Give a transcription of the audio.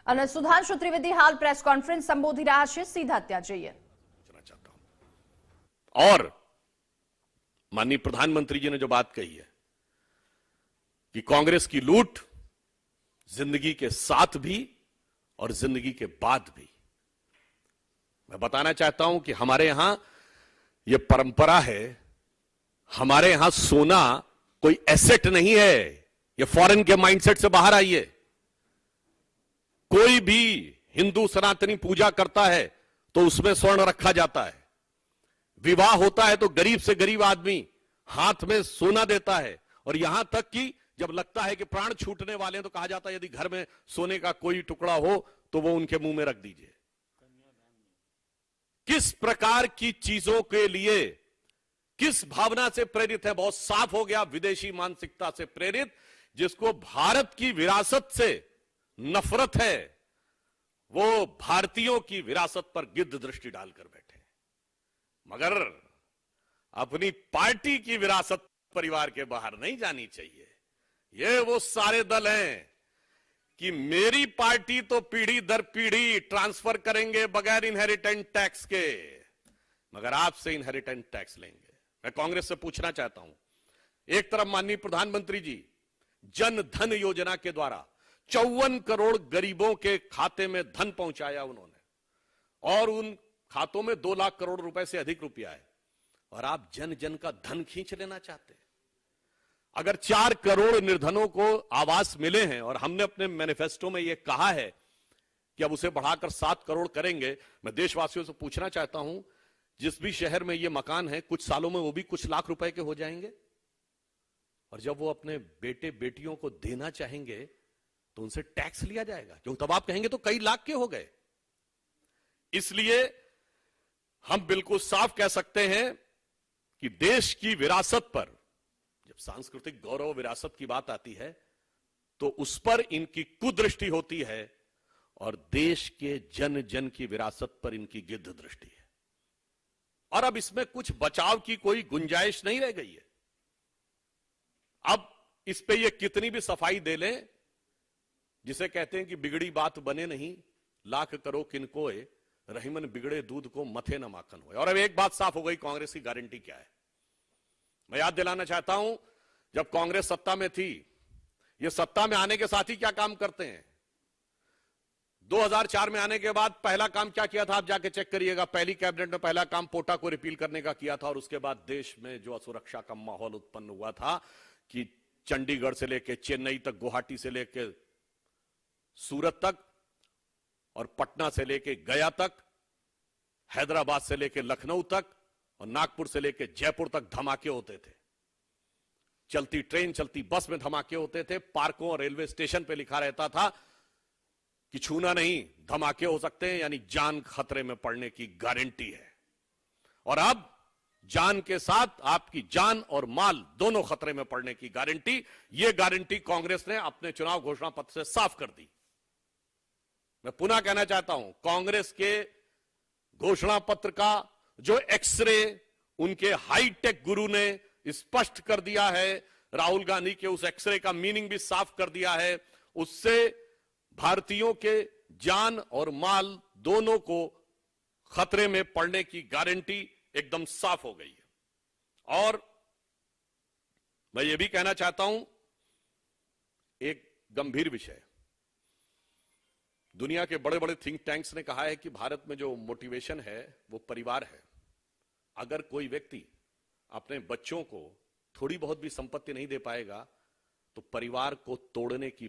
અને સુધાંશુ ત્રિવેદી હાલ press conference સંબોધી રહ્યા છે। સીધા ત્યાં જઈએ। और माननीय प्रधानमंत्री जी ने जो बात कही है कि कांग्रेस की लूट जिंदगी के साथ भी और जिंदगी के बाद भी, मैं बताना चाहता हूं कि हमारे यहां यह परंपरा है। हमारे यहां सोना कोई एसेट नहीं है। यह फॉरेन के माइंडसेट से बाहर आइए। कोई भी हिंदू सनातनी पूजा करता है तो उसमें स्वर्ण रखा जाता है। विवाह होता है तो गरीब से गरीब आदमी हाथ में सोना देता है, और यहां तक कि जब लगता है कि प्राण छूटने वाले हैं तो कहा जाता है यदि घर में सोने का कोई टुकड़ा हो तो वो उनके मुंह में रख दीजिए। किस प्रकार की चीजों के लिए, किस भावना से प्रेरित है? बहुत साफ हो गया, विदेशी मानसिकता से प्रेरित। जिसको भारत की विरासत से नफरत है वो भारतीयों की विरासत पर गिद्ध दृष्टि डालकर बैठे। मगर अपनी पार्टी की विरासत परिवार के बाहर नहीं जानी चाहिए। ये वो सारे दल हैं कि मेरी पार्टी तो पीढ़ी दर पीढ़ी ट्रांसफर करेंगे बगैर इनहेरिटेंट टैक्स के, मगर आपसे इनहेरिटेंट टैक्स लेंगे। मैं कांग्रेस से पूछना चाहता हूं, एक तरफ माननीय प्रधानमंत्री जी जन धन योजना के द्वारा 54 करोड़ गरीबों के खाते में धन पहुंचाया उन्होंने, और उन खातों में 2 लाख करोड़ रुपए से अधिक रुपया है, और आप जन जन का धन खींच लेना चाहते हैं। अगर 4 करोड़ निर्धनों को आवास मिले हैं, और हमने अपने मैनिफेस्टो में यह कहा है कि अब उसे बढ़ाकर 7 करोड़ करेंगे, मैं देशवासियों से पूछना चाहता हूं, जिस भी शहर में यह मकान है कुछ सालों में वो भी कुछ लाख रुपए के हो जाएंगे, और जब वो अपने बेटे बेटियों को देना चाहेंगे तो उनसे टैक्स लिया जाएगा, क्योंकि तब आप कहेंगे तो कई लाख के हो गए। इसलिए हम बिल्कुल साफ कह सकते हैं कि देश की विरासत पर, जब सांस्कृतिक गौरव विरासत की बात आती है तो उस पर इनकी कुदृष्टि होती है, और देश के जन जन की विरासत पर इनकी गिद्ध दृष्टि है। और अब इसमें कुछ बचाव की कोई गुंजाइश नहीं रह गई है। अब इस पे ये कितनी भी सफाई दे लें, जिसे कहते हैं कि बिगड़ी बात बने नहीं, लाख करो किनकोए, रहीमन बिगड़े दूध को मथे न माखन होए। और अब एक बात साफ हो गई, कांग्रेस की गारंटी क्या है। मैं याद दिलाना चाहता हूं, जब कांग्रेस सत्ता में थी, ये सत्ता में आने के साथ ही क्या काम करते हैं। 2004 में आने के बाद पहला काम क्या किया था, आप जाके चेक करिएगा। पहली कैबिनेट में पहला काम पोटा को रिपील करने का किया था, और उसके बाद देश में जो असुरक्षा का माहौल उत्पन्न हुआ था कि चंडीगढ़ से लेकर चेन्नई तक, गुवाहाटी से लेकर सूरत तक, और पटना से लेकर गया तक, हैदराबाद से लेकर लखनऊ तक, और नागपुर से लेकर जयपुर तक धमाके होते थे। चलती ट्रेन, चलती बस में धमाके होते थे। पार्कों और रेलवे स्टेशन पे लिखा रहता था कि छूना नहीं, धमाके हो सकते हैं, यानी जान खतरे में पड़ने की गारंटी है। और अब जान के साथ आपकी जान और माल दोनों खतरे में पड़ने की गारंटी, यह गारंटी कांग्रेस ने अपने चुनाव घोषणा पत्र से साफ कर दी। मैं पुनः कहना चाहता हूं, कांग्रेस के घोषणा पत्र का जो एक्सरे उनके हाईटेक गुरु ने स्पष्ट कर दिया है, राहुल गांधी के उस एक्सरे का मीनिंग भी साफ कर दिया है, उससे भारतीयों के जान और माल दोनों को खतरे में पड़ने की गारंटी एकदम साफ हो गई है। और मैं ये भी कहना चाहता हूं, एक गंभीर विषय, दुनिया के बड़े बड़े थिंक टैंक्स ने कहा है कि भारत में जो मोटिवेशन है वो परिवार है। अगर कोई व्यक्ति अपने बच्चों को थोड़ी बहुत भी संपत्ति नहीं दे पाएगा तो परिवार को तोड़ने की